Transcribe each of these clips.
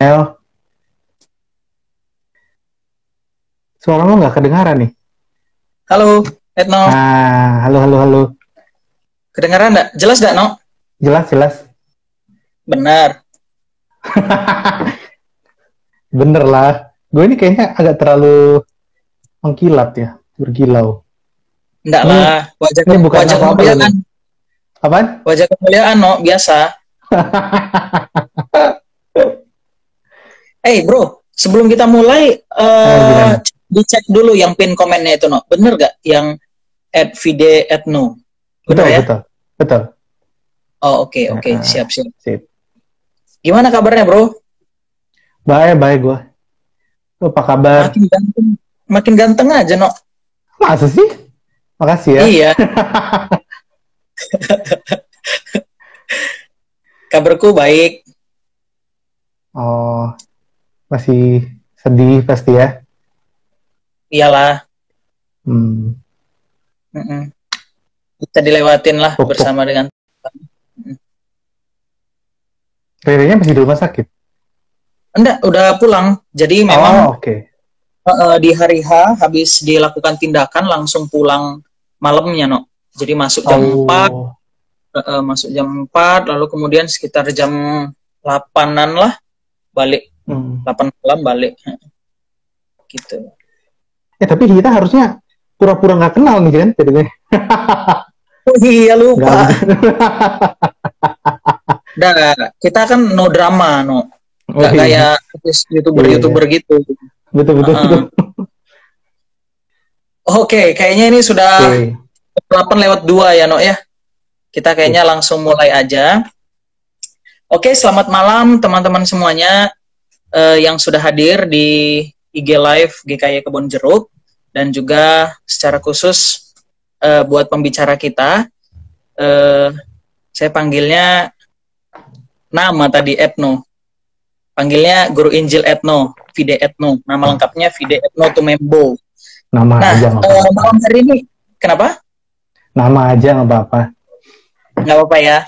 El, suaramu nggak kedengaran nih. Halo, Etno. Halo, halo, halo. Kedengaran nggak? Jelas nggak, No? Jelas, jelas. Benar. Bener lah. Gue ini kayaknya agak terlalu mengkilat ya, berkilau. Enggak Ini, lah. Wajah, ini bukan wajah apa-apa loh nih. kemuliaan. Apaan? Wajah kemuliaan, No. Biasa. Bro. Sebelum kita mulai, Gimana? dicek dulu yang pin komennya itu, No. Bener nggak? Yang @vide@no. Bener Betul, ya? betul, betul. Oh, oke. Siap. Sip. Gimana kabarnya, Bro? Baik gue. Lu apa kabar? Makin ganteng aja, No. Masa sih? Makasih ya. Iya. Kabarku baik. Oh, masih sedih pasti ya. Iyalah. Hmm. Bisa dilewatin lah Puk. bersama dengan Rere-nya masih di rumah sakit? Enggak, udah pulang. Jadi memang Oke. di hari H habis dilakukan tindakan langsung pulang malamnya, No. Jadi masuk jam 4, masuk jam 4, lalu kemudian sekitar jam 8-an lah balik. 8 malam balik. Gitu. Tapi kita harusnya pura-pura nggak kenal nih kan jadinya. Oh iya, lupa. Nah, kita kan no drama, No. Nggak kayak YouTuber gitu. Betul. Oke, kayaknya ini sudah 8:02 ya, No ya. Kita kayaknya langsung mulai aja. Oke, selamat malam teman-teman semuanya yang sudah hadir di IG Live GKY Kebon Jeruk, dan juga secara khusus buat pembicara kita, saya panggilnya nama tadi Etno. Panggilnya Guru Injil Etno, Vide Etno. Nama lengkapnya Vide Etno Tumembo. Nama aja nggak apa-apa. Malam hari ini, kenapa? Nama aja nggak apa-apa. Nggak apa-apa ya?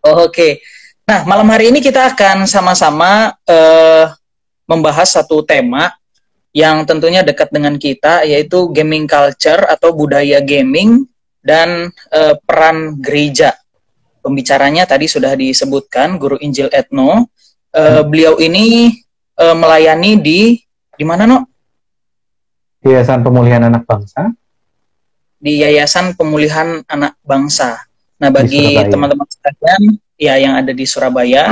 Oke. Nah, malam hari ini kita akan sama-sama membahas satu tema yang tentunya dekat dengan kita, yaitu gaming culture atau budaya gaming dan peran gereja. Pembicaranya tadi sudah disebutkan, Guru Injil Etno. Beliau ini melayani di mana, No? Yayasan Pemulihan Anak Bangsa. Di Yayasan Pemulihan Anak Bangsa. Nah, bagi teman-teman sekalian ya yang ada di Surabaya,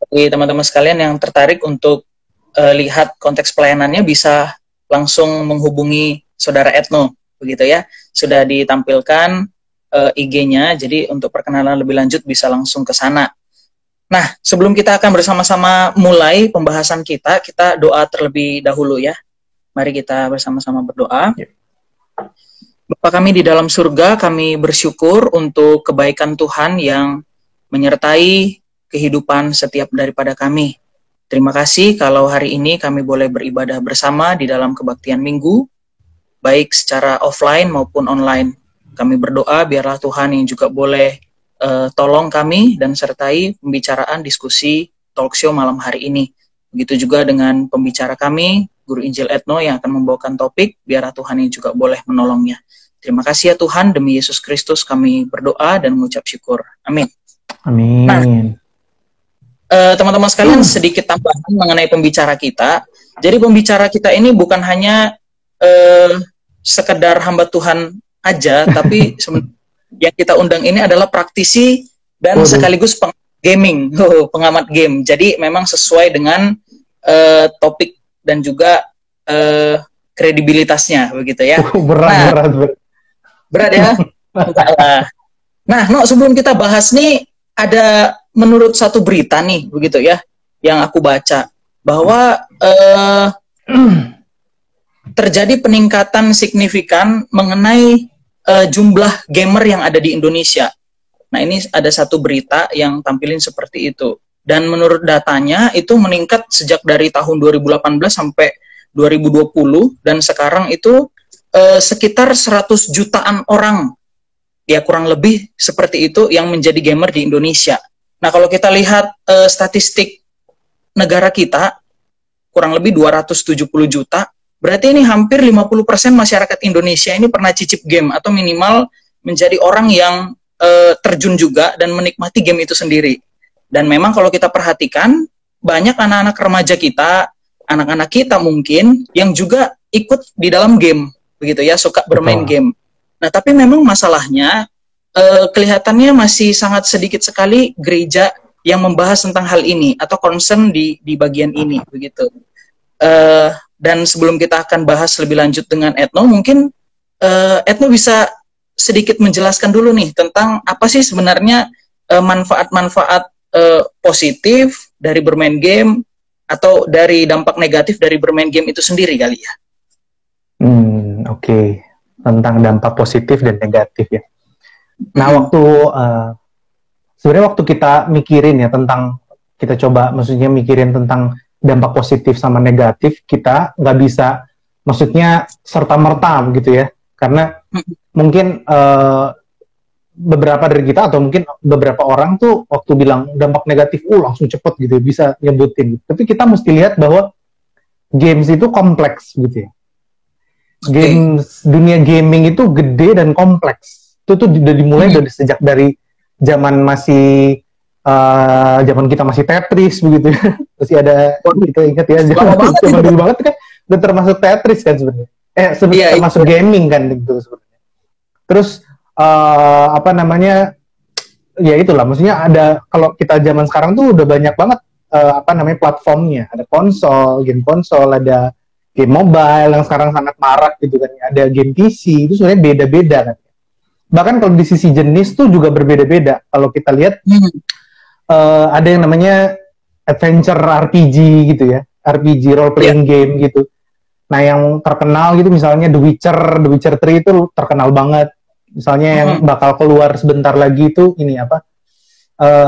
bagi teman-teman sekalian yang tertarik untuk lihat konteks pelayanannya, bisa langsung menghubungi Saudara Etno, begitu ya. Sudah ditampilkan IG-nya, jadi untuk perkenalan lebih lanjut bisa langsung ke sana. Nah, sebelum kita akan bersama-sama mulai pembahasan kita doa terlebih dahulu ya. Mari kita bersama-sama berdoa. Bapa kami di dalam surga, kami bersyukur untuk kebaikan Tuhan yang menyertai kehidupan setiap daripada kami. Terima kasih kalau hari ini kami boleh beribadah bersama di dalam kebaktian minggu, baik secara offline maupun online. Kami berdoa biarlah Tuhan yang juga boleh tolong kami dan sertai pembicaraan diskusi talkshow malam hari ini. Begitu juga dengan pembicara kami, Guru Injil Etno, yang akan membawakan topik, biarlah Tuhan yang juga boleh menolongnya. Terima kasih ya Tuhan, demi Yesus Kristus kami berdoa dan mengucap syukur. Amin. Amin. Nah, teman-teman sekalian, sedikit tambahan mengenai pembicara kita. Jadi pembicara kita ini bukan hanya sekedar hamba Tuhan aja, tapi yang kita undang ini adalah praktisi dan sekaligus pengamat game. Jadi memang sesuai dengan topik dan juga kredibilitasnya, begitu ya. Berat ya. Nah, No, sebelum kita bahas nih, ada menurut satu berita nih, begitu ya, yang aku baca bahwa terjadi peningkatan signifikan mengenai jumlah gamer yang ada di Indonesia. Nah, ini ada satu berita yang tampilin seperti itu. Dan menurut datanya itu meningkat sejak dari tahun 2018 sampai 2020, dan sekarang itu sekitar 100 jutaan orang, ya kurang lebih seperti itu, yang menjadi gamer di Indonesia. Nah, kalau kita lihat statistik negara kita kurang lebih 270 juta, berarti ini hampir 50% masyarakat Indonesia ini pernah cicip game atau minimal menjadi orang yang terjun juga dan menikmati game itu sendiri. Dan memang kalau kita perhatikan, banyak anak-anak remaja kita, anak-anak kita mungkin yang juga ikut di dalam game, begitu ya, suka bermain game. Nah, tapi memang masalahnya kelihatannya masih sangat sedikit sekali gereja yang membahas tentang hal ini atau concern di bagian ini, begitu. Dan sebelum kita akan bahas lebih lanjut dengan Etno, mungkin Etno bisa sedikit menjelaskan dulu nih tentang apa sih sebenarnya manfaat-manfaat positif dari bermain game atau dari dampak negatif dari bermain game itu sendiri kali ya. Oke. Tentang dampak positif dan negatif ya. Nah, sebenarnya waktu kita mikirin ya tentang, kita coba maksudnya mikirin tentang dampak positif sama negatif, kita nggak bisa maksudnya serta-merta gitu ya. Karena mungkin beberapa dari kita atau mungkin beberapa orang tuh waktu bilang dampak negatif, langsung cepet gitu bisa nyebutin. Tapi kita mesti lihat bahwa games itu kompleks gitu ya. Games, dunia gaming itu gede dan kompleks. Itu tuh udah dimulai dari zaman masih zaman kita masih Tetris begitu ya. Masih ada, kita ingat ya zaman dulu banget kan udah termasuk Tetris kan sebenarnya. Termasuk gaming kan gitu sebenarnya. Terus apa namanya, ya itulah, maksudnya ada, kalau kita zaman sekarang tuh udah banyak banget apa namanya platformnya, ada game konsol, ada game mobile yang sekarang sangat marak gitu kan, ada game PC, itu sebenarnya beda-beda kan. Bahkan kalau di sisi jenis tuh juga berbeda-beda. Kalau kita lihat ada yang namanya adventure RPG gitu ya, RPG role playing game gitu. Nah, yang terkenal gitu misalnya The Witcher 3 itu terkenal banget. Misalnya yang bakal keluar sebentar lagi itu ini apa?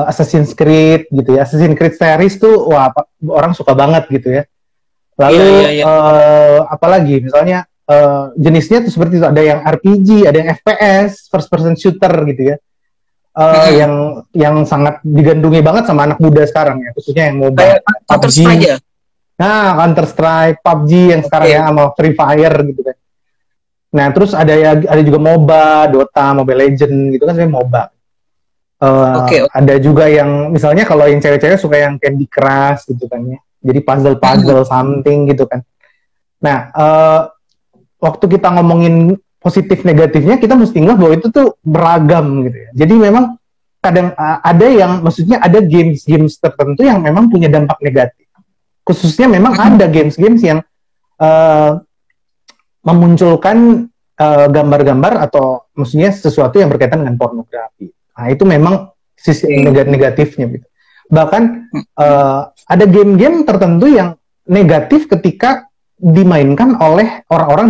Assassin's Creed gitu ya. Assassin's Creed series tuh wah orang suka banget gitu ya. Lalu apalagi misalnya jenisnya tuh seperti itu, ada yang RPG, ada yang FPS, first person shooter gitu ya. Yang sangat digandrungi banget sama anak muda sekarang ya, khususnya yang mobile. Counter Strike ya? Nah, Counter Strike, PUBG yang sekarang ya, sama Free Fire gitu kan. Nah, terus ada juga MOBA, Dota, Mobile Legends gitu kan, sebenarnya MOBA. Ada juga yang misalnya kalau yang cewek-cewek suka yang Candy Crush gitu kan ya. Jadi puzzle something gitu kan. Nah, waktu kita ngomongin positif negatifnya, kita mesti ngeh bahwa itu tuh beragam gitu ya. Jadi memang kadang ada yang, maksudnya ada games tertentu yang memang punya dampak negatif. Khususnya memang ada games yang memunculkan gambar-gambar atau maksudnya sesuatu yang berkaitan dengan pornografi. Nah, itu memang sisi negatifnya gitu. Bahkan ada game-game tertentu yang negatif ketika dimainkan oleh orang-orang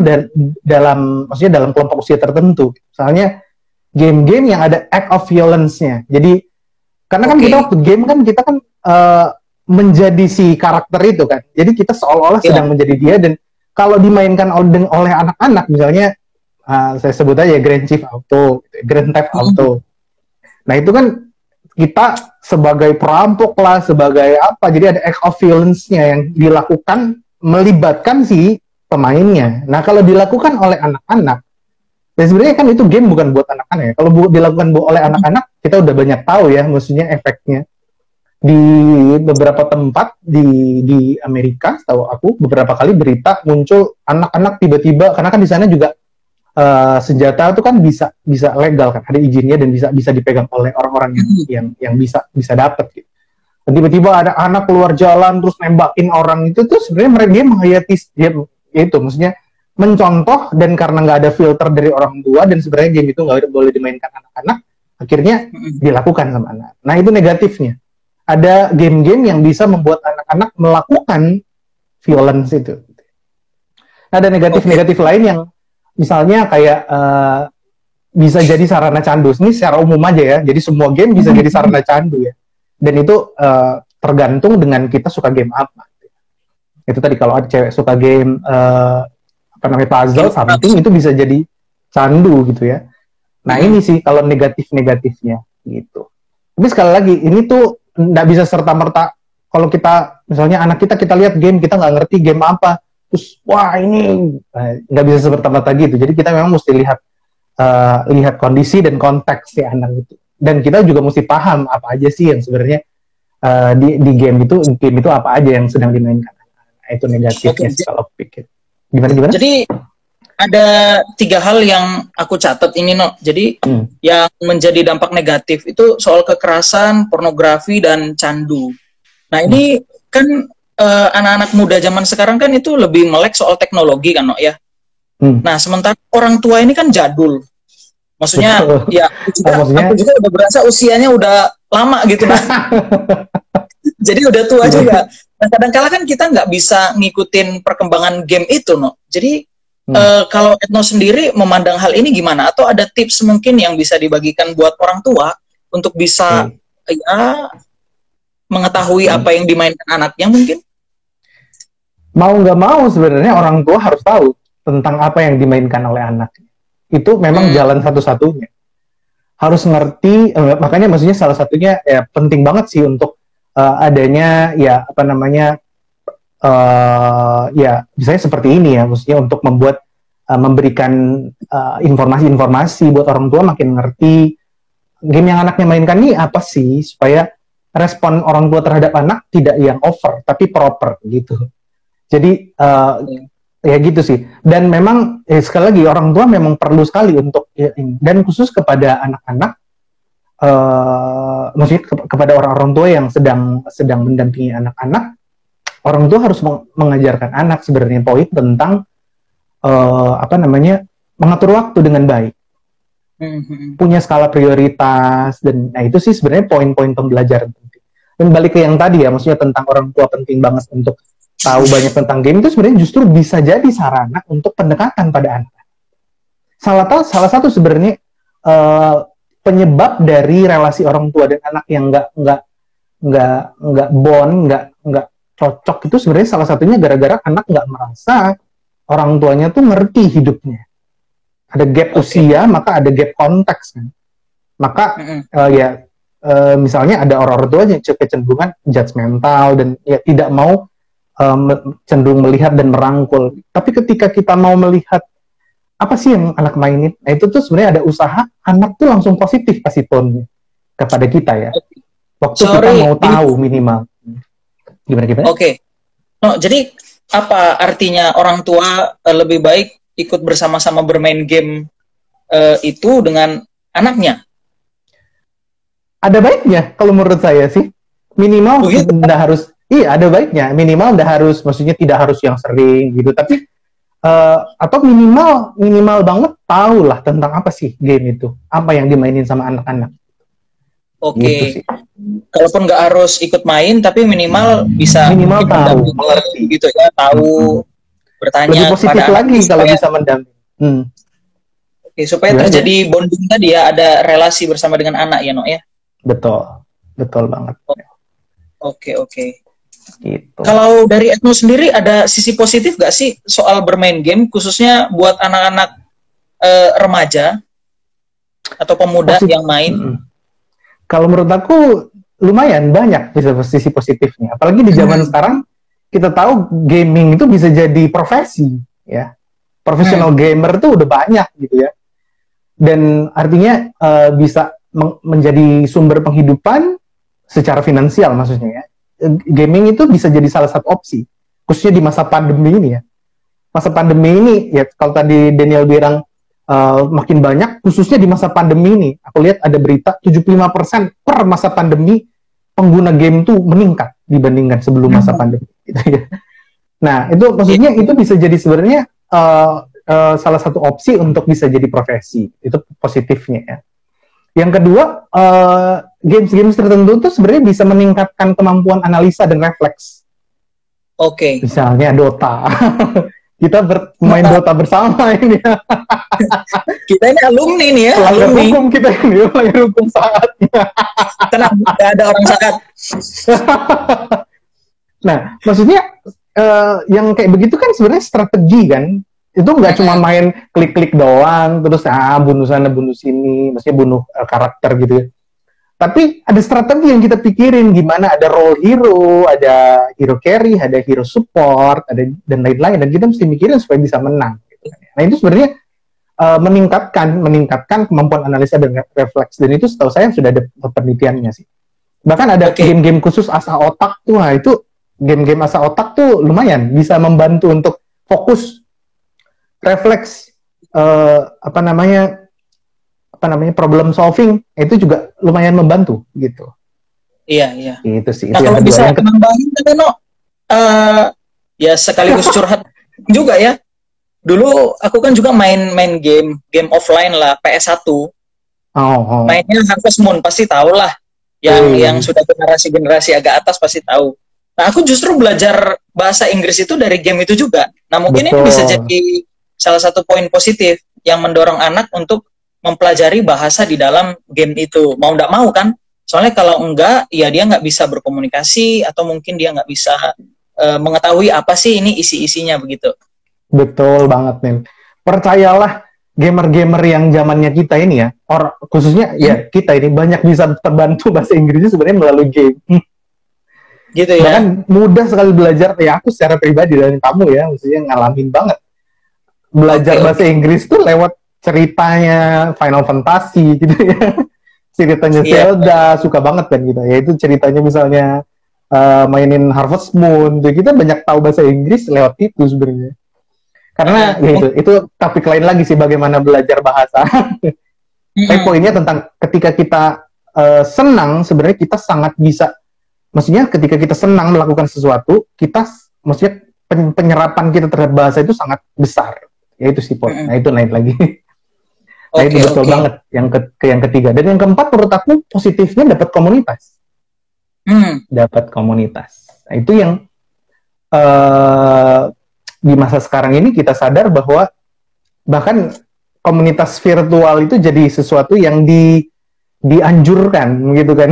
dalam kelompok usia tertentu. Misalnya game-game yang ada act of violence-nya. Jadi karena kan kita waktu game kan kita kan menjadi si karakter itu kan. Jadi kita seolah-olah sedang menjadi dia, dan kalau dimainkan oleh anak-anak misalnya saya sebut aja Grand Theft Auto. Nah, itu kan kita sebagai perampok lah, sebagai apa, jadi ada act of violence-nya yang dilakukan melibatkan si pemainnya. Nah, kalau dilakukan oleh anak-anak, dan sebenarnya kan itu game bukan buat anak-anak ya. Kalau dilakukan oleh anak-anak, kita udah banyak tahu ya, maksudnya efeknya. Di beberapa tempat di Amerika, tahu aku beberapa kali berita muncul anak-anak tiba-tiba, karena kan di sana juga senjata itu kan bisa legal kan, ada izinnya dan bisa dipegang oleh orang-orang yang bisa dapat gitu. Dan tiba-tiba ada anak keluar jalan terus nembakin orang, itu tuh sebenarnya mereka menghayati dia itu, maksudnya mencontoh, dan karena nggak ada filter dari orang tua dan sebenarnya game itu nggak boleh dimainkan anak-anak, akhirnya dilakukan sama anak. Nah, itu negatifnya. Ada game-game yang bisa membuat anak-anak melakukan violence itu. Nah, ada negatif-negatif lain yang misalnya kayak bisa jadi sarana candu. Ini secara umum aja ya. Jadi semua game bisa jadi sarana candu ya. Dan itu tergantung dengan kita suka game apa. Itu tadi kalau ada cewek suka game puzzle something, itu bisa jadi candu gitu ya. Nah, ini sih kalau negatif-negatifnya gitu. Tapi sekali lagi, ini tuh nggak bisa serta-merta kalau kita misalnya anak kita lihat game, kita nggak ngerti game apa, terus wah ini nggak bisa seperti gitu. Jadi kita memang mesti lihat kondisi dan konteks si anak itu, dan kita juga mesti paham apa aja sih yang sebenarnya di game itu apa aja yang sedang dimainkan. Itu negatifnya kalau pikir. Gimana? Jadi ada 3 hal yang aku catat ini, No. Jadi yang menjadi dampak negatif itu soal kekerasan, pornografi, dan candu. Nah ini kan anak-anak muda zaman sekarang kan itu lebih melek soal teknologi kan, No, ya. Nah sementara orang tua ini kan jadul. Maksudnya ya aku juga udah berasa usianya udah lama gitu, nah. Jadi udah tua juga. Nah kadang-kala kan kita nggak bisa ngikutin perkembangan game itu, No. Jadi kalau Etno sendiri memandang hal ini gimana? Atau ada tips mungkin yang bisa dibagikan buat orang tua untuk bisa ya mengetahui apa yang dimainkan anaknya mungkin? Mau nggak mau sebenarnya orang tua harus tahu tentang apa yang dimainkan oleh anak. Itu memang jalan satu-satunya. Harus ngerti, makanya maksudnya salah satunya ya penting banget sih untuk adanya ya apa namanya ya misalnya seperti ini ya, maksudnya untuk memberikan informasi-informasi buat orang tua makin ngerti game yang anaknya mainkan ini apa sih, supaya respon orang tua terhadap anak tidak yang over tapi proper gitu. Jadi ya gitu sih. Dan memang sekali lagi orang tua memang perlu sekali untuk dan khusus kepada anak-anak, maksudnya kepada orang-orang tua yang sedang mendampingi anak-anak, orang tua harus mengajarkan anak sebenarnya poin tentang apa namanya mengatur waktu dengan baik, punya skala prioritas, dan nah itu sih sebenarnya poin-poin pembelajaran penting. Dan balik ke yang tadi ya, maksudnya tentang orang tua penting banget untuk tahu banyak tentang game, itu sebenarnya justru bisa jadi sarana untuk pendekatan pada anak. Salah satu sebenarnya penyebab dari relasi orang tua dan anak yang nggak bond, nggak cocok itu sebenarnya salah satunya gara-gara anak nggak merasa orang tuanya tuh ngerti hidupnya. Ada gap usia, maka ada gap konteks kan. Maka misalnya ada orang tua yang kecenderungan judgmental dan ya tidak mau cenderung melihat dan merangkul. Tapi ketika kita mau melihat apa sih yang anak mainin, nah itu tuh sebenarnya ada usaha anak tuh langsung positif kasih tone kepada kita ya. Waktu kita mau tahu minimal. Gimana? Oke. No, jadi apa artinya orang tua lebih baik ikut bersama-sama bermain game itu dengan anaknya? Ada baiknya kalau menurut saya sih. Minimal nggak harus. Iya, ada baiknya. Minimal nggak harus, maksudnya tidak harus yang sering gitu. Tapi atau minimal banget tahu lah tentang apa sih game itu, apa yang dimainin sama anak-anak. Oke. Gitu, kalaupun nggak harus ikut main, tapi minimal bisa tahu, mengerti gitu ya, tahu, bertanya. Lebih positif lagi kalau bisa mendampingi. Oke, supaya terjadi bonding tadi ya, ada relasi bersama dengan anak ya, No ya. Betul banget. Oke. Gitu. Kalau dari Etno sendiri ada sisi positif nggak sih soal bermain game, khususnya buat anak-anak remaja atau pemuda yang main? Kalau menurut aku lumayan banyak sisi positifnya. Apalagi di zaman sekarang kita tahu gaming itu bisa jadi profesi, ya. Profesional gamer tuh udah banyak gitu ya. Dan artinya bisa menjadi sumber penghidupan secara finansial maksudnya ya. Gaming itu bisa jadi salah satu opsi, khususnya di masa pandemi ini ya. Masa pandemi ini ya, kalau tadi Daniel bilang makin banyak, khususnya di masa pandemi ini. Aku lihat ada berita 75% per masa pandemi pengguna game tuh meningkat dibandingkan sebelum masa pandemi. Gitu ya. Nah itu maksudnya itu bisa jadi sebenarnya salah satu opsi untuk bisa jadi profesi. Itu positifnya ya. Yang kedua, games-games tertentu tuh sebenarnya bisa meningkatkan kemampuan analisa dan refleks. Oke. Misalnya Dota. Kita bermain Dota bersama ini. Kita ini alumni nih ya. Alumni hukum kita ini, pelanggar hukum saatnya. Tenang, tidak ada orang saat. Nah, maksudnya yang kayak begitu kan sebenarnya strategi kan. Itu nggak cuma main klik-klik doang, terus bunuh sana, bunuh sini, maksudnya bunuh karakter gitu ya. Tapi ada strategi yang kita pikirin, gimana ada role hero, ada hero carry, ada hero support, ada dan lain-lain, dan kita mesti mikirin supaya bisa menang. Nah itu sebenarnya meningkatkan kemampuan analisa dan refleks, dan itu setahu saya sudah ada penelitiannya sih. Bahkan ada game-game khusus asah otak tuh, nah itu game-game asah otak tuh lumayan bisa membantu untuk fokus, refleks, problem solving, itu juga lumayan membantu gitu. Iya. Itu sih. Nah, itu kalau bisa nambahin ya sekaligus curhat juga ya. Dulu aku kan juga main game offline lah, PS1. Mainnya Harvest Moon, pasti tahu lah. Yang sudah generasi agak atas pasti tahu. Nah, aku justru belajar bahasa Inggris itu dari game itu juga. Nah, mungkin ini bisa jadi salah satu poin positif yang mendorong anak untuk mempelajari bahasa di dalam game itu. Mau nggak mau kan? Soalnya kalau enggak, ya dia nggak bisa berkomunikasi, atau mungkin dia nggak bisa mengetahui apa sih ini isi-isinya begitu. Betul banget, Nin. Percayalah, gamer-gamer yang zamannya kita ini ya, khususnya ya kita ini banyak bisa terbantu bahasa Inggrisnya sebenarnya melalui game. Gitu ya. Bahkan mudah sekali belajar, ya aku secara pribadi dan kamu ya, maksudnya ngalamin banget. Belajar bahasa Inggris tuh lewat ceritanya Final Fantasy gitu ya. Ceritanya Zelda, suka banget kan gitu. Ya itu ceritanya misalnya mainin Harvest Moon, jadi kita banyak tahu bahasa Inggris lewat itu sebenarnya. Karena ya itu topik lain lagi sih, bagaimana belajar bahasa. Tapi poinnya tentang ketika kita senang, sebenarnya kita sangat bisa, maksudnya ketika kita senang melakukan sesuatu, kita maksudnya penyerapan kita terhadap bahasa itu sangat besar. Ya itu sih poin. Nah itu lain lagi. Nah itu betul banget. Yang ketiga. Dan yang keempat menurut aku positifnya dapat komunitas. Dapat komunitas. Nah itu yang di masa sekarang ini kita sadar bahwa bahkan komunitas virtual itu jadi sesuatu yang dianjurkan gitu kan.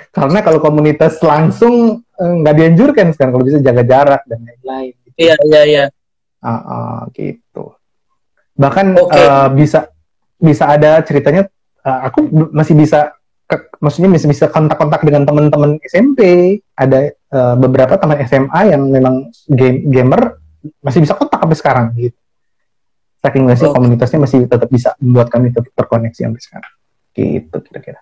Karena kalau komunitas langsung nggak dianjurkan sekarang, kalau bisa jaga jarak dan lain-lain. Gitu. Iya. Gitu. Bahkan bisa ada ceritanya, aku masih bisa maksudnya bisa kontak-kontak dengan teman-teman SMP, ada beberapa teman SMA yang memang gamer, masih bisa kontak sampai sekarang gitu. Saking masih komunitasnya masih tetap bisa membuat kami tetap terkoneksi sampai sekarang. Gitu kira-kira.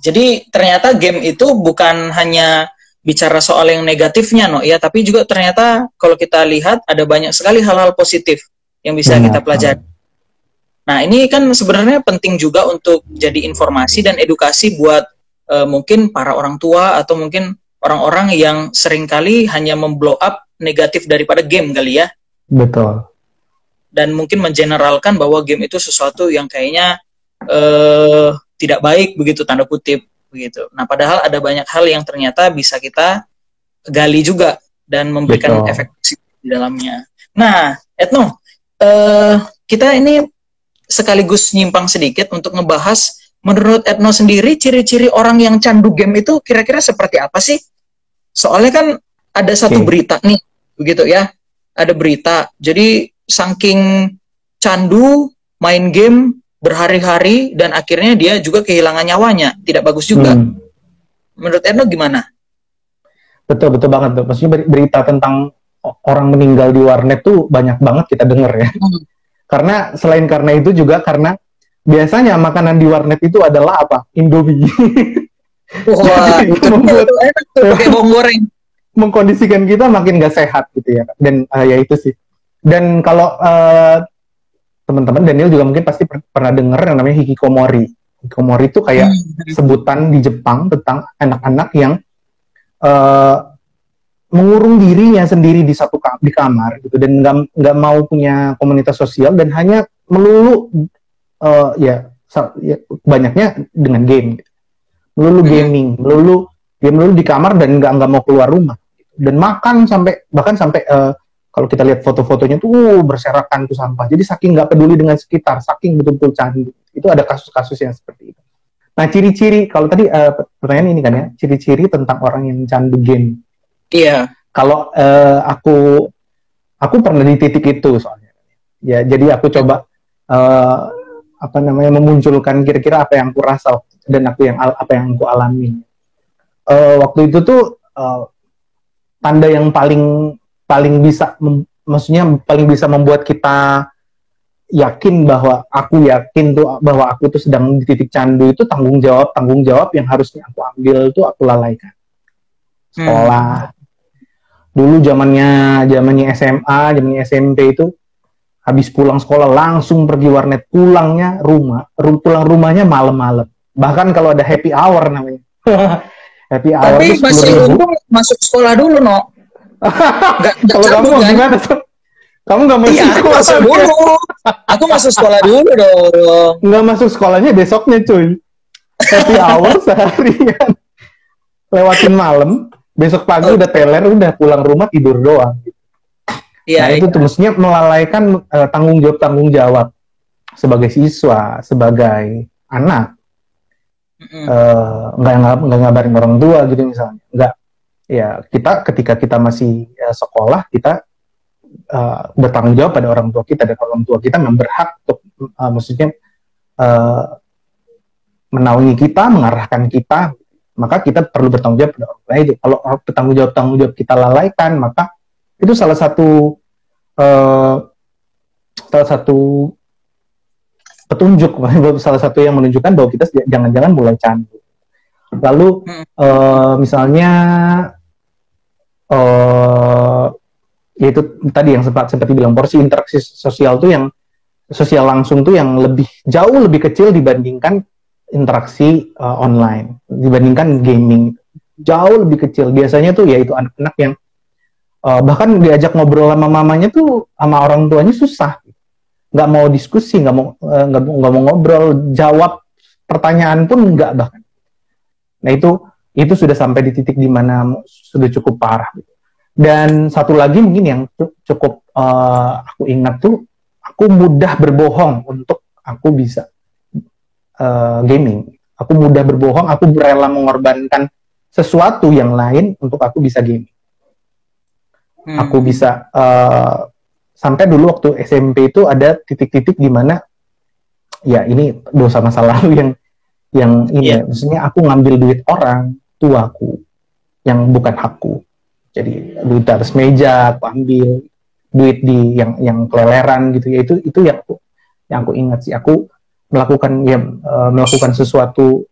Jadi ternyata game itu bukan hanya bicara soal yang negatifnya, ya, tapi juga ternyata kalau kita lihat ada banyak sekali hal-hal positif yang bisa kita pelajari. Nah, ini kan sebenarnya penting juga untuk jadi informasi dan edukasi buat mungkin para orang tua atau mungkin orang-orang yang seringkali hanya memblow up negatif daripada game kali ya. Betul. Dan mungkin mengeneralkan bahwa game itu sesuatu yang kayaknya tidak baik begitu, tanda kutip begitu. Nah, padahal ada banyak hal yang ternyata bisa kita gali juga dan memberikan efek positif di dalamnya. Nah, Etno, kita ini sekaligus nyimpang sedikit untuk ngebahas, menurut Etno sendiri ciri-ciri orang yang candu game itu kira-kira seperti apa sih? Soalnya kan ada satu berita nih, begitu ya. Ada berita, jadi saking candu main game berhari-hari dan akhirnya dia juga kehilangan nyawanya, tidak bagus juga. Menurut Etno gimana? Betul banget tuh. Maksudnya berita tentang orang meninggal di warnet tuh banyak banget kita dengar ya. Karena selain karena itu juga karena biasanya makanan di warnet itu adalah apa? Indomie. Wah, itu enak tuh pakai bawang goreng. Mengkondisikan kita makin gak sehat gitu ya. Dan ya itu sih. Dan kalau teman-teman, Daniel juga mungkin pasti pernah dengar yang namanya hikikomori. Hikikomori itu kayak sebutan di Jepang tentang anak-anak yang mengurung dirinya sendiri di kamar gitu, dan nggak mau punya komunitas sosial dan hanya melulu banyaknya dengan game gitu. Melulu gaming, melulu di kamar dan nggak mau keluar rumah dan makan bahkan sampai kalau kita lihat foto-fotonya tuh berserakan tuh sampah. Jadi saking nggak peduli dengan sekitar, saking betul-betul candu. Itu ada kasus-kasus yang seperti itu. Nah, ciri-ciri, kalau tadi pertanyaan ini kan ya, ciri-ciri tentang orang yang candu game. Iya. Kalau aku pernah di titik itu soalnya. Ya, jadi aku coba apa namanya, memunculkan kira-kira apa yang aku rasa dan apa yang aku alami. Waktu itu tuh tanda yang paling bisa maksudnya paling bisa membuat kita yakin bahwa aku tuh sedang di titik candu itu tanggung jawab yang harusnya aku ambil tuh aku lalaikan. Sekolah. Dulu zamannya SMA, zamannya SMP itu habis pulang sekolah langsung pergi warnet, pulang rumahnya malam-malam. Bahkan kalau ada happy hour namanya. Happy hour. Tapi masih untung masuk sekolah dulu, no. Kalau kamu gimana tuh? Kamu nggak masuk sekolah dulu. Aku masuk sekolah dulu dong. Nggak masuk sekolahnya besoknya, cuy. Happy hour seharian. Lewatin malam, besok pagi udah teler, udah pulang rumah tidur doang. Nah itu tuh mestinya melalaikan tanggung jawab sebagai siswa, sebagai anak. Nggak ngabarin orang tua gitu misalnya. Nggak. Ya ketika kita masih sekolah, kita bertanggung jawab pada orang tua kita, dan orang tua kita memang berhak untuk maksudnya menaungi kita, mengarahkan kita, maka kita perlu bertanggung jawab pada orang tua itu. Kalau tanggung jawab kita lalaikan, maka itu salah satu petunjuk, salah satu yang menunjukkan bahwa kita jangan-jangan mulai candu. Lalu misalnya yaitu tadi yang sempat dibilang, porsi interaksi sosial tuh yang sosial langsung tuh yang jauh lebih kecil dibandingkan interaksi online, dibandingkan gaming, jauh lebih kecil. Biasanya tuh yaitu anak-anak yang bahkan diajak ngobrol sama mamanya tuh sama orang tuanya susah, nggak mau diskusi, nggak mau ngobrol, jawab pertanyaan pun nggak bahkan. Nah itu sudah sampai di titik di mana sudah cukup parah. Dan satu lagi mungkin yang cukup aku ingat tuh, aku mudah berbohong untuk aku bisa gaming. Aku mudah berbohong, aku rela mengorbankan sesuatu yang lain untuk aku bisa gaming. Aku bisa sampai dulu waktu SMP itu ada titik-titik di mana ya ini dosa masa lalu yang ini maksudnya aku ngambil duit orang tuaku yang bukan hakku. Jadi duit atas meja aku ambil, duit di yang keleleran gitu ya, itu yang aku ingat sih. Aku melakukan sesuatu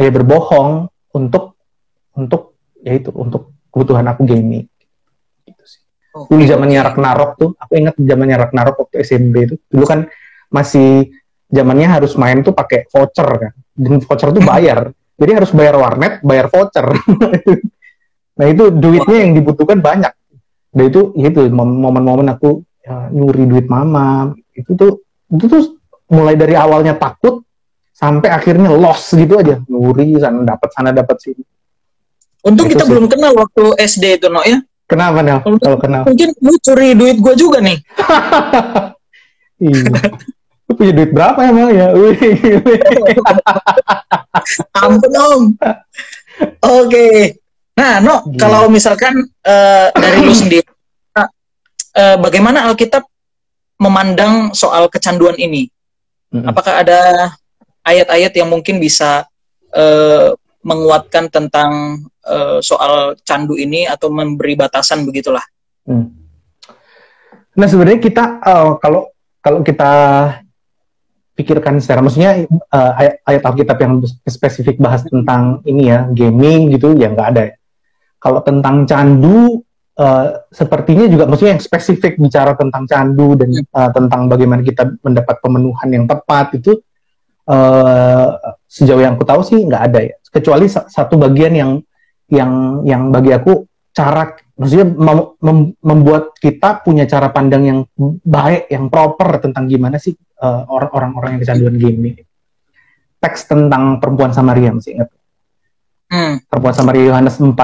ya, berbohong untuk kebutuhan aku gaming. Dulu zamannya Ragnarok tuh, aku ingat zamannya Ragnarok waktu SMP itu. Dulu kan masih zamannya harus main tuh pakai voucher kan. Dan voucher tuh bayar. Jadi harus bayar warnet, bayar voucher. Nah itu duitnya yang dibutuhkan banyak. Dan itu momen-momen aku nyuri duit mama. Itu tuh mulai dari awalnya takut sampai akhirnya loss gitu aja. Nyuri sana dapat sini. Untung itu kita belum kenal waktu SD itu, no ya. Kenapa, Nel? Kalau kenal? Mungkin lu curi duit gue juga nih. Iya. Lu punya duit berapa emang ya? Ampun, Om. Oke. Nah, No, kalau misalkan dari lu sendiri, bagaimana Alkitab memandang soal kecanduan ini? Apakah ada ayat-ayat yang mungkin bisa menguatkan tentang soal candu ini atau memberi batasan begitulah? Nah sebenarnya kita kalau kita pikirkan secara, maksudnya ayat Alkitab yang spesifik bahas tentang ini ya, gaming gitu ya nggak ada ya. Kalau tentang candu sepertinya juga, maksudnya yang spesifik bicara tentang candu dan tentang bagaimana kita mendapat pemenuhan yang tepat itu sejauh yang aku tahu sih nggak ada ya, kecuali satu bagian yang bagi aku maksudnya membuat kita punya cara pandang yang baik, yang proper tentang gimana sih orang-orang yang kecanduan gaming. Teks tentang perempuan Samaria, masih ingat? Perempuan Samaria, Yohanes 4.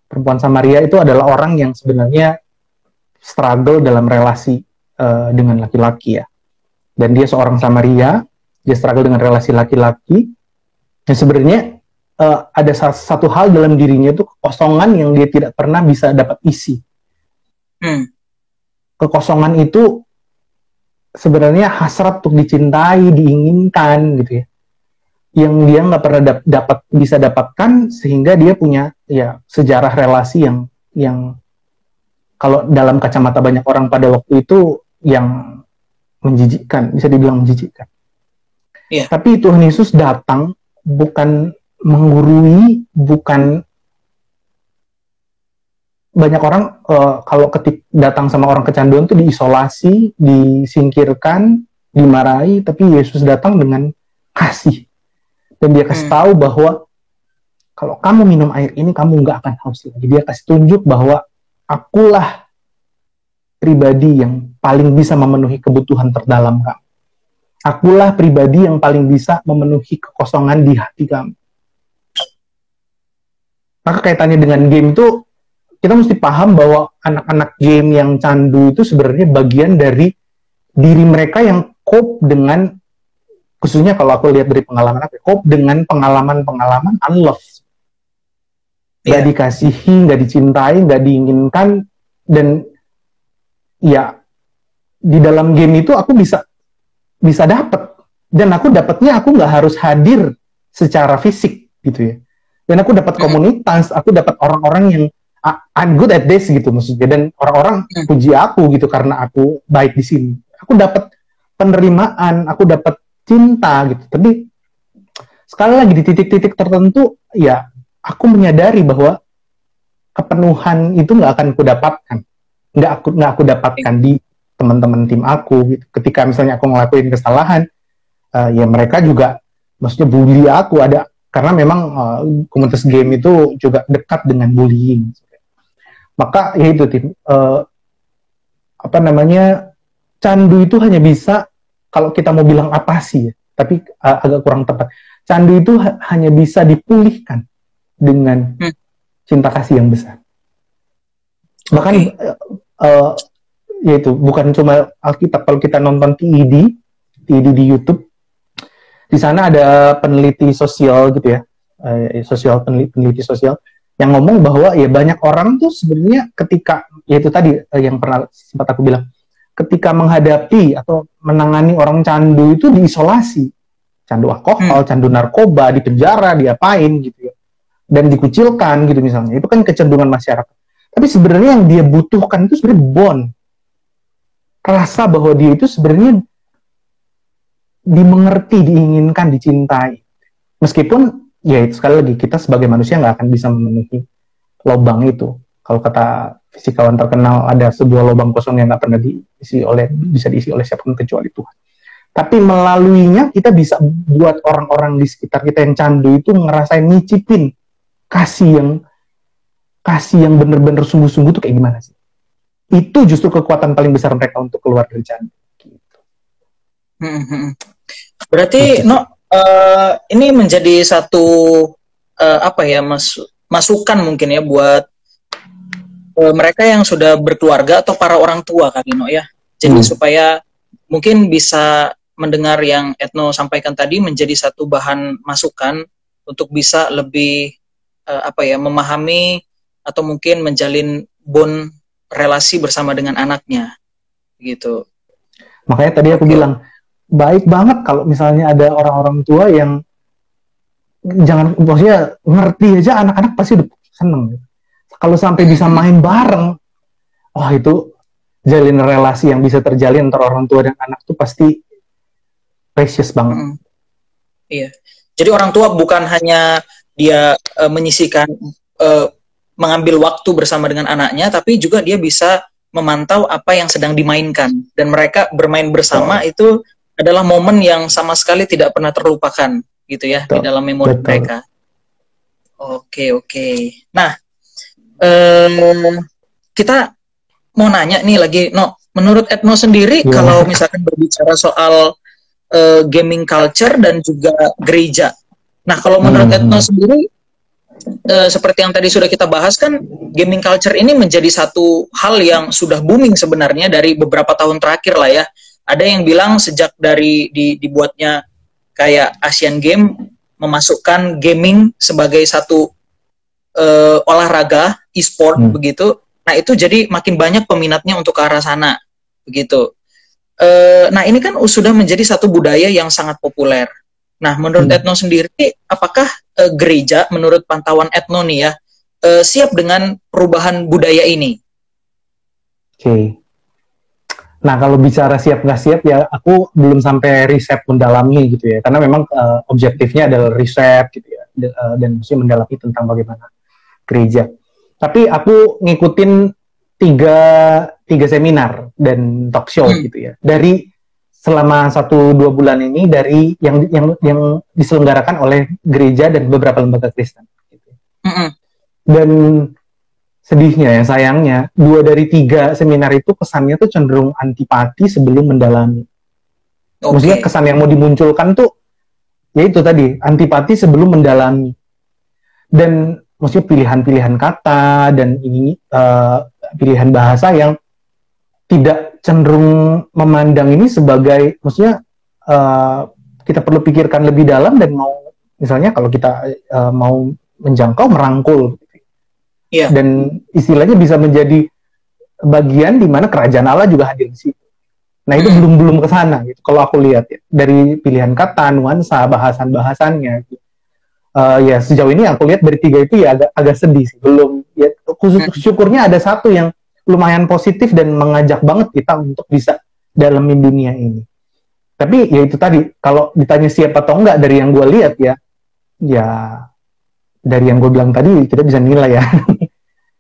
Perempuan Samaria itu adalah orang yang sebenarnya struggle dalam relasi dengan laki-laki ya. Dan dia seorang Samaria, dia struggle dengan relasi laki-laki. Dan sebenarnya ada satu hal dalam dirinya itu kekosongan yang dia tidak pernah bisa dapat isi. Kekosongan itu sebenarnya hasrat untuk dicintai, diinginkan gitu ya, yang dia nggak pernah bisa dapatkan, sehingga dia punya ya sejarah relasi yang kalau dalam kacamata banyak orang pada waktu itu yang menjijikkan, bisa dibilang menjijikkan. Iya. Tapi Tuhan Yesus datang bukan menggurui, bukan banyak orang kalau datang sama orang kecanduan tuh diisolasi, disingkirkan, dimarahi, tapi Yesus datang dengan kasih. Dan dia kasih tahu bahwa kalau kamu minum air ini, kamu nggak akan haus lagi. Dia kasih tunjuk bahwa akulah pribadi yang paling bisa memenuhi kebutuhan terdalam kamu. Akulah pribadi yang paling bisa memenuhi kekosongan di hati kamu. Maka kaitannya dengan game itu, kita mesti paham bahwa anak-anak game yang candu itu sebenarnya bagian dari diri mereka yang cope dengan, khususnya kalau aku lihat dari pengalaman aku, cope dengan pengalaman-pengalaman unloved. Nggak dikasihi, nggak dicintai, nggak diinginkan, dan ya di dalam game itu aku bisa dapat, dan aku dapatnya aku nggak harus hadir secara fisik gitu ya, dan aku dapat komunitas, aku dapat orang-orang yang I'm good at this gitu maksudnya, dan orang-orang puji aku gitu karena aku baik di sini, aku dapat penerimaan, aku dapat cinta gitu. Tapi sekali lagi di titik-titik tertentu ya aku menyadari bahwa kepenuhan itu nggak akan aku dapatkan, nggak aku dapatkan di teman-teman tim aku gitu. Ketika misalnya aku ngelakuin kesalahan, ya mereka juga maksudnya bully aku, ada karena memang komunitas game itu juga dekat dengan bullying. Maka ya itu tim candu itu hanya bisa, kalau kita mau bilang apasi ya, tapi agak kurang tepat. Candu itu hanya bisa dipulihkan dengan cinta kasih yang besar. Bahkan yaitu bukan cuma Alkitab. Kalau kita nonton TED di YouTube, di sana ada peneliti sosial gitu ya, peneliti sosial yang ngomong bahwa ya banyak orang tuh sebenarnya ketika, yaitu tadi yang pernah sempat aku bilang, ketika menghadapi atau menangani orang candu itu diisolasi, candu alkohol, candu narkoba, di penjara, diapain gitu ya, dan dikucilkan gitu misalnya. Itu kan kecenderungan masyarakat. Tapi sebenarnya yang dia butuhkan itu sebenarnya bond, rasa bahwa dia itu sebenarnya dimengerti, diinginkan, dicintai. Meskipun ya itu sekali lagi kita sebagai manusia nggak akan bisa memenuhi lubang itu. Kalau kata fisikawan terkenal, ada sebuah lubang kosong yang nggak pernah bisa diisi oleh siapapun kecuali Tuhan. Tapi melaluinya kita bisa buat orang-orang di sekitar kita yang candu itu ngerasain, nyicipin kasih yang benar-benar sungguh-sungguh tuh kayak gimana sih? Itu justru kekuatan paling besar mereka untuk keluar dari candu. Gitu. Berarti ini menjadi satu masukan mungkin ya buat mereka yang sudah berkeluarga atau para orang tua, Kak Gino ya. Jadi supaya mungkin bisa mendengar yang Etno sampaikan tadi menjadi satu bahan masukan untuk bisa lebih memahami atau mungkin menjalin bond relasi bersama dengan anaknya gitu. Makanya tadi aku bilang baik banget kalau misalnya ada orang-orang tua yang maksudnya ngerti aja, anak-anak pasti udah seneng. Kalau sampai bisa main bareng, itu jalin relasi yang bisa terjalin antara orang tua dan anak tuh pasti precious banget. Iya. Jadi orang tua bukan hanya dia menyisihkan mengambil waktu bersama dengan anaknya, tapi juga dia bisa memantau apa yang sedang dimainkan, dan mereka bermain bersama itu adalah momen yang sama sekali tidak pernah terlupakan gitu ya di dalam memori mereka. Oke. Nah, kita mau nanya nih lagi, menurut Etno sendiri kalau misalkan berbicara soal gaming culture dan juga gereja. Nah, kalau menurut Etno sendiri, seperti yang tadi sudah kita bahas kan, gaming culture ini menjadi satu hal yang sudah booming sebenarnya dari beberapa tahun terakhir lah ya. Ada yang bilang sejak dari dibuatnya kayak Asian Games, memasukkan gaming sebagai satu olahraga, e-sport begitu. Nah itu jadi makin banyak peminatnya untuk ke arah sana begitu. Nah ini kan sudah menjadi satu budaya yang sangat populer. Nah menurut Etno sendiri, apakah gereja menurut pantauan Etno nih ya siap dengan perubahan budaya ini? Oke. Nah kalau bicara siap nggak siap ya aku belum sampai riset mendalami gitu ya, karena memang objektifnya adalah riset gitu ya, dan mesti mendalami tentang bagaimana gereja. Tapi aku ngikutin tiga seminar dan talk show gitu ya, dari selama 1-2 bulan ini, dari yang diselenggarakan oleh gereja dan beberapa lembaga Kristen gitu. Dan sedihnya ya, sayangnya 2 dari 3 seminar itu kesannya tuh cenderung antipati sebelum mendalami. Maksudnya kesan yang mau dimunculkan tuh ya itu tadi, antipati sebelum mendalami. Dan maksudnya pilihan-pilihan kata dan ini pilihan bahasa yang tidak cenderung memandang ini sebagai, maksudnya kita perlu pikirkan lebih dalam dan mau, misalnya kalau kita mau menjangkau, merangkul dan istilahnya bisa menjadi bagian di mana kerajaan Allah juga hadir di situ. Nah itu belum ke sana gitu kalau aku lihat ya, dari pilihan kata, nuansa, bahasannya gitu. Ya sejauh ini aku lihat dari 3 itu ya agak sedih sih, belum ya, syukurnya ada satu yang lumayan positif dan mengajak banget kita untuk bisa dalamin dunia ini. Tapi ya itu tadi, kalau ditanya siap atau enggak dari yang gue lihat ya dari yang gue bilang tadi kita bisa nilai ya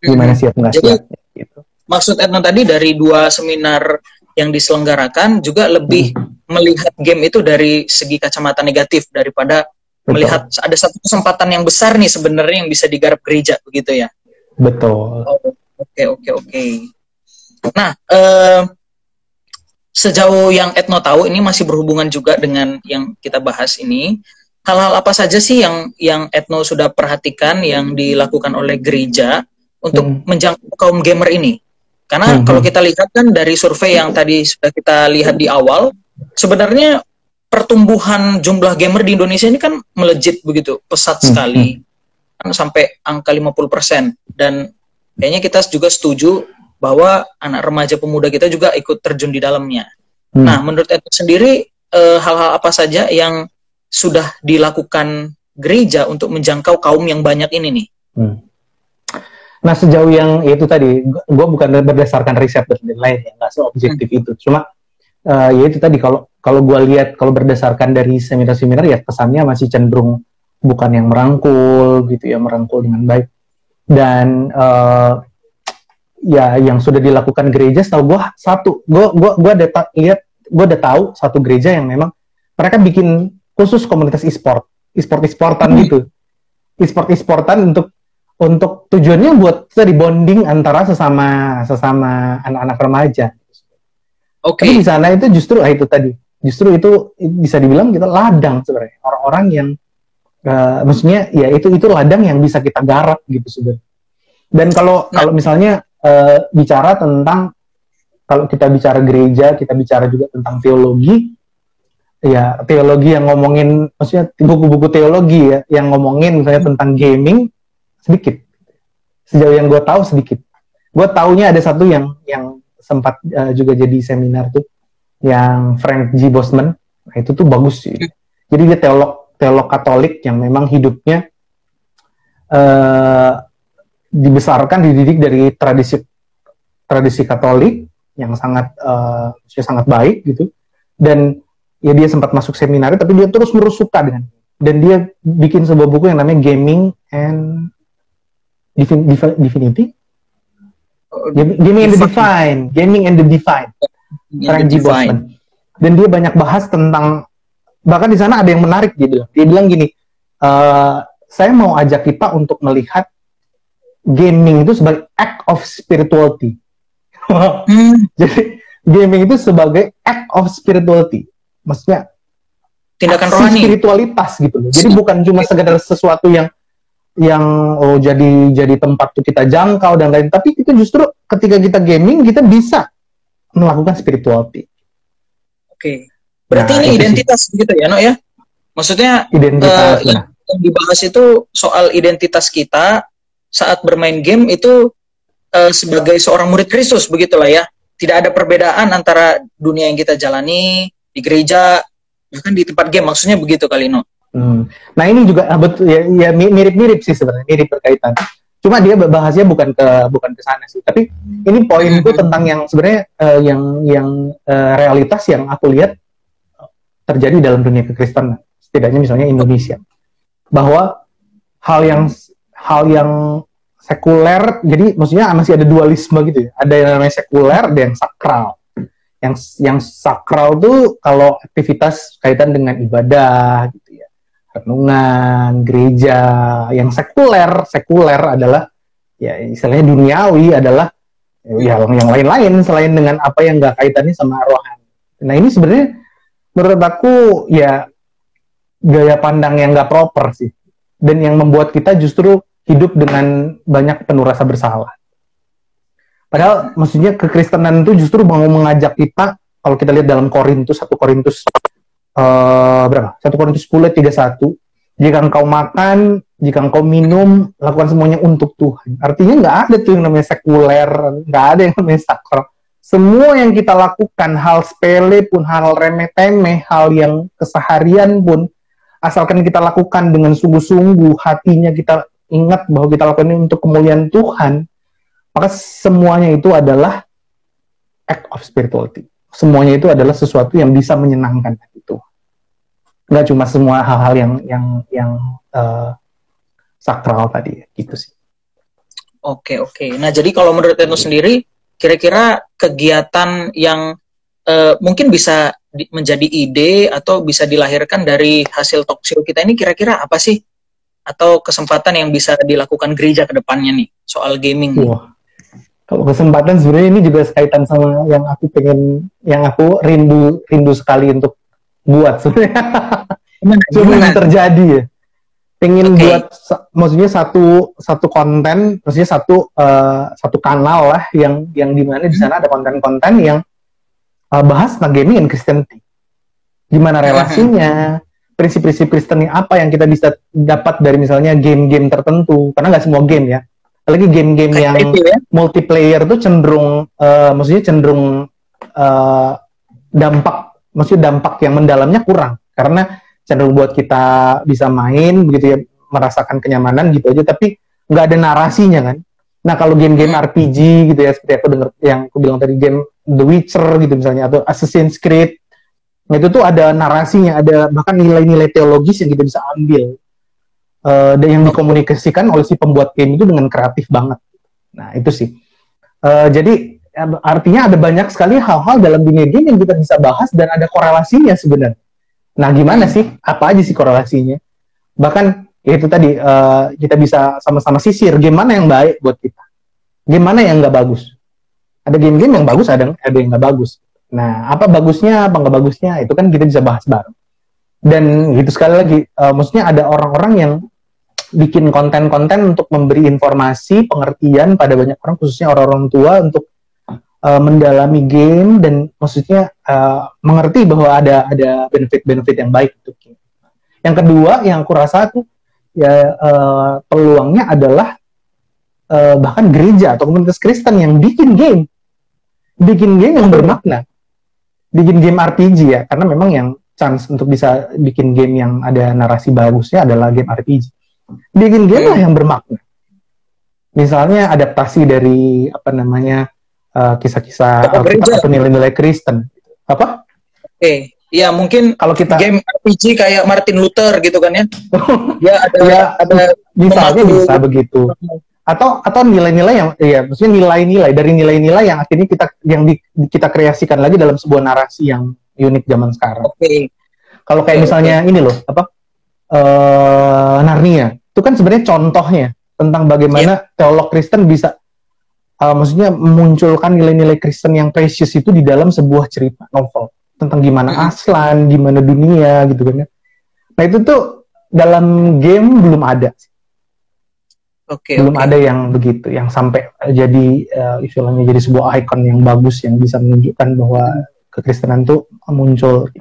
gimana siap nggak siap gitu. Maksud Etno tadi dari 2 seminar yang diselenggarakan juga lebih melihat game itu dari segi kacamata negatif daripada melihat ada satu kesempatan yang besar nih sebenarnya yang bisa digarap gereja, begitu ya? Betul. Oke. Nah, sejauh yang Etno tahu, ini masih berhubungan juga dengan yang kita bahas ini. Hal-hal apa saja sih yang Etno sudah perhatikan yang dilakukan oleh gereja untuk menjangkau kaum gamer ini? Karena kalau kita lihat kan dari survei yang tadi sudah kita lihat di awal, sebenarnya pertumbuhan jumlah gamer di Indonesia ini kan melejit begitu, pesat sekali, kan sampai angka 50%. Dan kayaknya kita juga setuju bahwa anak remaja pemuda kita juga ikut terjun di dalamnya. Nah, menurut Etno sendiri, hal-hal apa saja yang sudah dilakukan gereja untuk menjangkau kaum yang banyak ini nih? Nah, sejauh yang itu tadi, gue bukan berdasarkan riset dan lain ya, nggak seobjektif itu. Cuma ya itu tadi, kalau gue lihat, kalau berdasarkan dari seminar-seminar ya kesannya masih cenderung bukan yang merangkul gitu ya, merangkul dengan baik. Dan ya yang sudah dilakukan gereja, setahu gue udah tahu satu gereja yang memang mereka bikin khusus komunitas e-sportan gitu, e-sportan untuk tujuannya buat tadi bonding antara sesama anak-anak remaja. Tapi di sana itu justru itu bisa dibilang kita ladang sebenarnya, orang-orang yang maksudnya ya itu ladang yang bisa kita garap gitu sebenarnya. Dan kalau misalnya bicara tentang, kalau kita bicara gereja, kita bicara juga tentang teologi, ya teologi yang ngomongin, maksudnya buku-buku teologi ya yang ngomongin misalnya tentang gaming sedikit. Sejauh yang gue tahu sedikit. Gue taunya ada satu yang sempat juga jadi seminar tuh, yang Frank G. Bosman. Nah, itu tuh bagus sih. Jadi dia teolog Katolik yang memang hidupnya dibesarkan, dididik dari tradisi Katolik yang sangat baik gitu. Dan ya dia sempat masuk seminar, tapi dia terus-menerus suka dengan, dan dia bikin sebuah buku yang namanya Gaming and Divinity. Gaming and the Divine. Frank G. Bosman. Dan dia banyak bahas tentang, bahkan di sana ada yang menarik, dia bilang gini, saya mau ajak kita untuk melihat gaming itu sebagai act of spirituality. Jadi gaming itu sebagai act of spirituality, maksudnya tindakan rohani, spiritualitas gitu loh. Jadi bukan cuma sekedar sesuatu yang jadi tempat tuh kita jangkau dan lain, tapi itu justru ketika kita gaming kita bisa melakukan spirituality. Berarti ini identitas gitu ya, No ya? Maksudnya identitas. Yang dibahas itu soal identitas kita saat bermain game itu sebagai seorang murid Kristus, begitulah ya. tidak ada perbedaan antara dunia yang kita jalani di gereja bahkan di tempat game, maksudnya begitu kali No. Nah ini juga betul ya mirip-mirip sih sebenarnya, mirip berkaitan. Cuma dia bahasnya bukan ke sana sih. Tapi ini poinku tentang yang sebenarnya realitas yang aku lihat terjadi dalam dunia kekristenan, setidaknya misalnya Indonesia, bahwa hal yang sekuler, jadi maksudnya masih ada dualisme gitu ya. Ada yang namanya sekuler, ada yang sakral. Yang sakral tuh kalau aktivitas kaitan dengan ibadah gitu ya, renungan, gereja. Yang sekuler adalah ya istilahnya duniawi, adalah ya yang lain-lain selain dengan apa yang nggak kaitannya sama rohani. Nah ini sebenarnya menurut aku ya gaya pandang yang nggak proper sih, dan yang membuat kita justru hidup dengan banyak penuh rasa bersalah. Padahal maksudnya kekristenan itu justru mau mengajak kita, kalau kita lihat dalam Korintus 1 Korintus 10:31, jika engkau makan, jika engkau minum, lakukan semuanya untuk Tuhan. Artinya nggak ada tuh yang namanya sekuler, nggak ada yang namanya sakral. Semua yang kita lakukan, hal sepele pun, hal remeh-temeh, hal yang keseharian pun, asalkan kita lakukan dengan sungguh-sungguh, hatinya kita ingat bahwa kita lakukan ini untuk kemuliaan Tuhan, maka semuanya itu adalah act of spirituality. Semuanya itu adalah sesuatu yang bisa menyenangkan hati Tuhan. Nggak cuma semua hal-hal yang sakral tadi, gitu sih. Oke. Nah, jadi kalau menurut Eno sendiri, kira-kira kegiatan yang mungkin bisa menjadi ide atau bisa dilahirkan dari hasil talk show kita ini kira-kira apa sih? Atau kesempatan yang bisa dilakukan gereja ke depannya nih, soal gaming. Wah, kalau kesempatan sebenarnya ini juga kaitan sama yang aku rindu sekali untuk buat sebenarnya. Cuma terjadi ya. Pengen buat, maksudnya satu konten, maksudnya satu kanal lah yang dimana di sana ada konten-konten yang bahas tentang gaming and Christianity. Gimana relasinya, prinsip-prinsip Kristen apa yang kita bisa dapat dari misalnya game-game tertentu, karena nggak semua game ya. Apalagi game-game yang multiplayer tuh cenderung dampak yang mendalamnya kurang, karena cenderung buat kita bisa main begitu ya, merasakan kenyamanan gitu aja, tapi nggak ada narasinya kan. Nah kalau game-game RPG gitu ya, seperti aku dengar yang aku bilang tadi, game The Witcher gitu misalnya, atau Assassin's Creed, itu tuh ada narasinya, ada bahkan nilai-nilai teologis yang kita bisa ambil, dan yang dikomunikasikan oleh si pembuat game itu dengan kreatif banget. Nah itu sih. Jadi artinya ada banyak sekali hal-hal dalam dunia game yang kita bisa bahas dan ada korelasinya sebenarnya. Nah gimana sih? Apa aja sih korelasinya? Bahkan ya itu tadi, kita bisa sama-sama sisir game mana yang baik buat kita, game mana yang nggak bagus. Ada game-game yang bagus, ada yang nggak bagus. Nah, apa bagusnya, apa nggak bagusnya, itu kan kita bisa bahas bareng. Dan gitu sekali lagi, maksudnya ada orang-orang yang bikin konten-konten untuk memberi informasi, pengertian pada banyak orang, khususnya orang-orang tua, untuk mendalami game, dan maksudnya mengerti bahwa ada benefit-benefit yang baik untuk game. Yang kedua, yang aku rasa tuh, ya peluangnya adalah bahkan gereja atau komunitas Kristen yang bikin game yang bermakna. Bikin game RPG ya, karena memang yang chance untuk bisa bikin game yang ada narasi bagusnya adalah game RPG. Bikin game lah yang bermakna. Misalnya adaptasi dari kisah-kisah atau nilai-nilai Kristen. Apa? Ya mungkin kalau kita game RPG kayak Martin Luther gitu kan ya. Ya ada misalnya bisa begitu. Atau nilai-nilai yang maksudnya nilai-nilai dari nilai-nilai yang akhirnya kita kreasikan lagi dalam sebuah narasi yang unik zaman sekarang. Kalau kayak misalnya ini loh, Narnia, itu kan sebenarnya contohnya tentang bagaimana teolog Kristen bisa maksudnya memunculkan nilai-nilai Kristen yang precious itu di dalam sebuah cerita novel tentang gimana Aslan, gimana dunia gitu kan. Nah itu tuh dalam game belum ada. Belum ada yang begitu, yang sampai jadi istilahnya jadi sebuah ikon yang bagus yang bisa menunjukkan bahwa kekristenan itu muncul.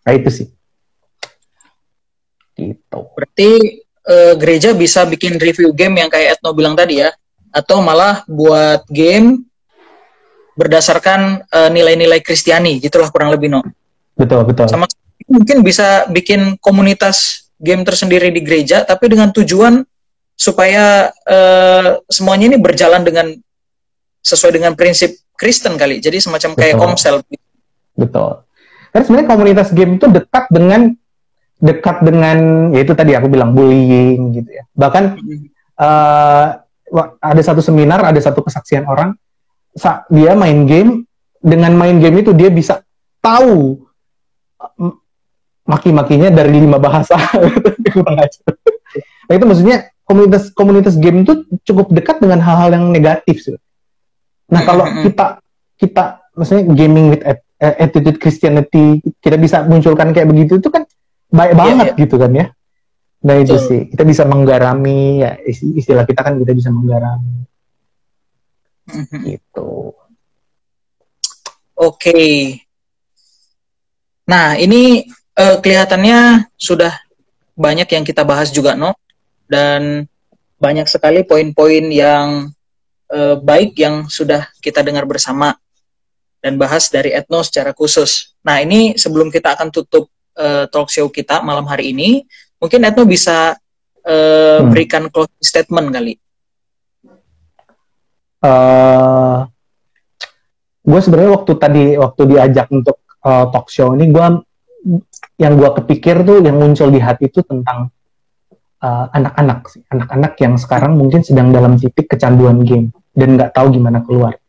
Nah itu sih. Gitu. Berarti gereja bisa bikin review game yang kayak Etno bilang tadi ya, atau malah buat game berdasarkan nilai-nilai Kristiani, gitulah kurang lebih, no. Betul. Sama mungkin bisa bikin komunitas game tersendiri di gereja, tapi dengan tujuan supaya semuanya ini berjalan sesuai dengan prinsip Kristen kali. Jadi semacam kayak komsel. Betul. Karena sebenarnya komunitas game itu dekat dengan yaitu tadi aku bilang bullying gitu ya. Bahkan ada satu seminar, ada satu kesaksian orang, dia main game, dengan main game itu dia bisa tahu maki-makinya dari 5 bahasa. Nah, itu maksudnya komunitas game itu cukup dekat dengan hal-hal yang negatif sih. Nah, kalau kita maksudnya gaming with attitude Christianity, kita bisa munculkan kayak begitu, itu kan baik banget gitu kan ya. Nah, itu sih, kita bisa menggarami, ya istilah kita kan kita bisa menggarami. Gitu. Oke. Nah, ini kelihatannya sudah banyak yang kita bahas juga, no? Dan banyak sekali poin-poin yang baik yang sudah kita dengar bersama dan bahas dari Ethno secara khusus. Nah, ini sebelum kita akan tutup talk show kita malam hari ini, mungkin Ethno bisa berikan closing statement kali. Gue sebenarnya waktu diajak untuk talk show ini, yang gue kepikir tuh, yang muncul di hati itu tentang anak-anak yang sekarang mungkin sedang dalam titik kecanduan game dan nggak tahu gimana keluar,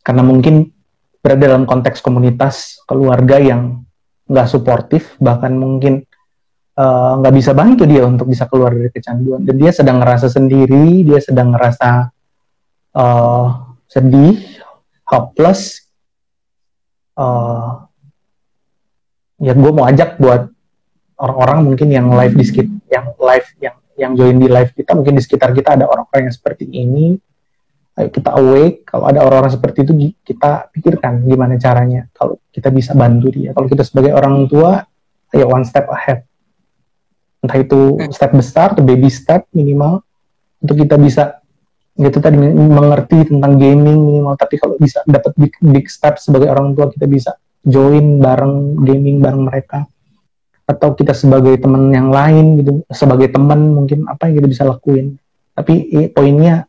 karena mungkin berada dalam konteks komunitas keluarga yang nggak suportif, bahkan mungkin nggak bisa bantu dia untuk bisa keluar dari kecanduan, dan dia sedang ngerasa sendiri, dia sedang ngerasa sedih, hopeless. Ya gue mau ajak buat orang-orang mungkin yang live di yang join di live kita, mungkin di sekitar kita ada orang-orang yang seperti ini. Ayo kita awake, kalau ada orang-orang seperti itu kita pikirkan gimana caranya kalau kita bisa bantu dia. Kalau kita sebagai orang tua, ayo one step ahead. Entah itu step besar atau baby step minimal, untuk kita bisa gitu tadi mengerti tentang gaming minimal. Tapi kalau bisa dapat big step sebagai orang tua, kita bisa join bareng gaming bareng mereka. Atau kita sebagai teman yang lain gitu, sebagai teman mungkin apa yang kita bisa lakuin. Tapi poinnya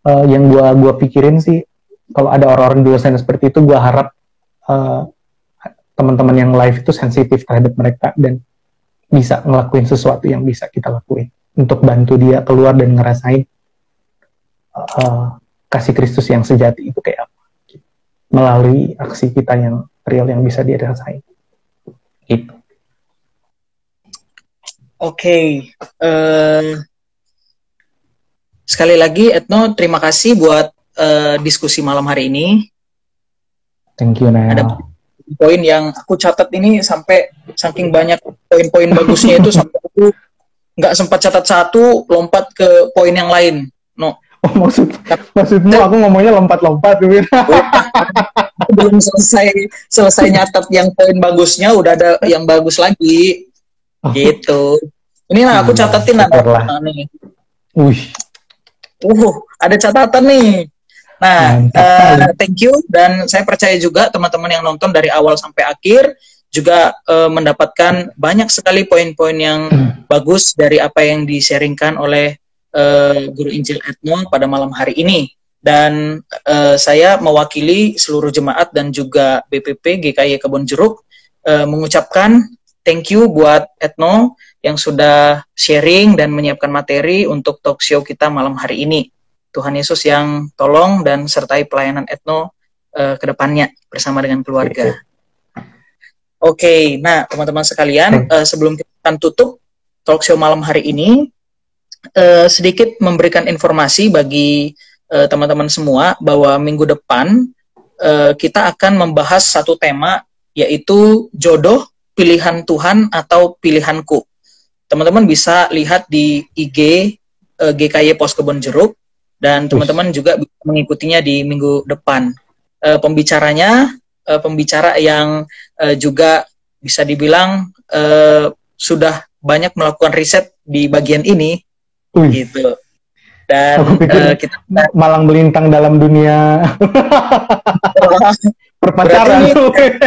yang gua pikirin sih, kalau ada orang-orang di luar sana seperti itu, gua harap teman-teman yang live itu sensitif terhadap mereka dan bisa ngelakuin sesuatu yang bisa kita lakuin untuk bantu dia keluar dan ngerasain kasih Kristus yang sejati itu kayak apa, melalui aksi kita yang real yang bisa dia rasain. Gitu. Oke. Sekali lagi, Ethno, terima kasih buat diskusi malam hari ini. Thank you, Nel. Ada poin yang aku catat ini sampai saking banyak poin-poin bagusnya itu sampai aku nggak sempat catat satu, lompat ke poin yang lain. No. Oh, maksudmu aku ngomongnya lompat-lompat gitu. Belum selesai nyatat yang poin bagusnya, udah ada yang bagus lagi. Gitu. Ini lah aku catatin nih. Ada catatan nih. Nah, thank you, dan saya percaya juga teman-teman yang nonton dari awal sampai akhir juga mendapatkan banyak sekali poin-poin yang bagus dari apa yang di-sharingkan oleh Guru Injil Ethno pada malam hari ini. Dan saya mewakili seluruh jemaat dan juga BPP GKY Kebonjeruk mengucapkan thank you buat Ethno yang sudah sharing dan menyiapkan materi untuk talk show kita malam hari ini. Tuhan Yesus yang tolong dan sertai pelayanan Ethno ke depannya bersama dengan keluarga. Oke, nah teman-teman sekalian, sebelum kita akan tutup talk show malam hari ini, sedikit memberikan informasi bagi teman-teman semua bahwa minggu depan kita akan membahas satu tema, yaitu jodoh, pilihan Tuhan atau pilihanku. Teman-teman bisa lihat di IG GKY Pos Kebonjeruk, dan teman-teman juga bisa mengikutinya di minggu depan. Pembicara yang juga bisa dibilang sudah banyak melakukan riset di bagian ini, gitu. Dan Aku pikir kita malang melintang dalam dunia perpacaran. Berarti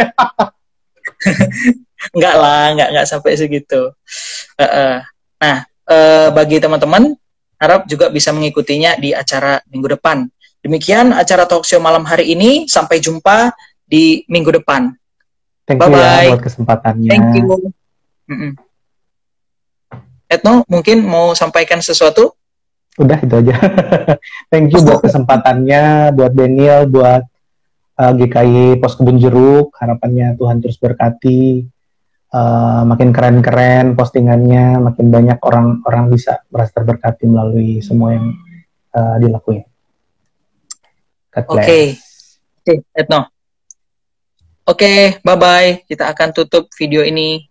enggak lah, enggak sampai segitu. Nah, bagi teman-teman, harap juga bisa mengikutinya di acara minggu depan. Demikian acara talkshow malam hari ini. Sampai jumpa di minggu depan. Thank you ya buat kesempatannya. Thank you. Etno, mungkin mau sampaikan sesuatu? Udah itu aja. Thank you buat kesempatannya, buat Daniel, buat GKI Pos Kebun Jeruk. Harapannya Tuhan terus berkati, makin keren-keren postingannya, makin banyak orang bisa merasa terberkati melalui semua yang dilakuin. Oke, Etno. Oke, bye-bye. Kita akan tutup video ini.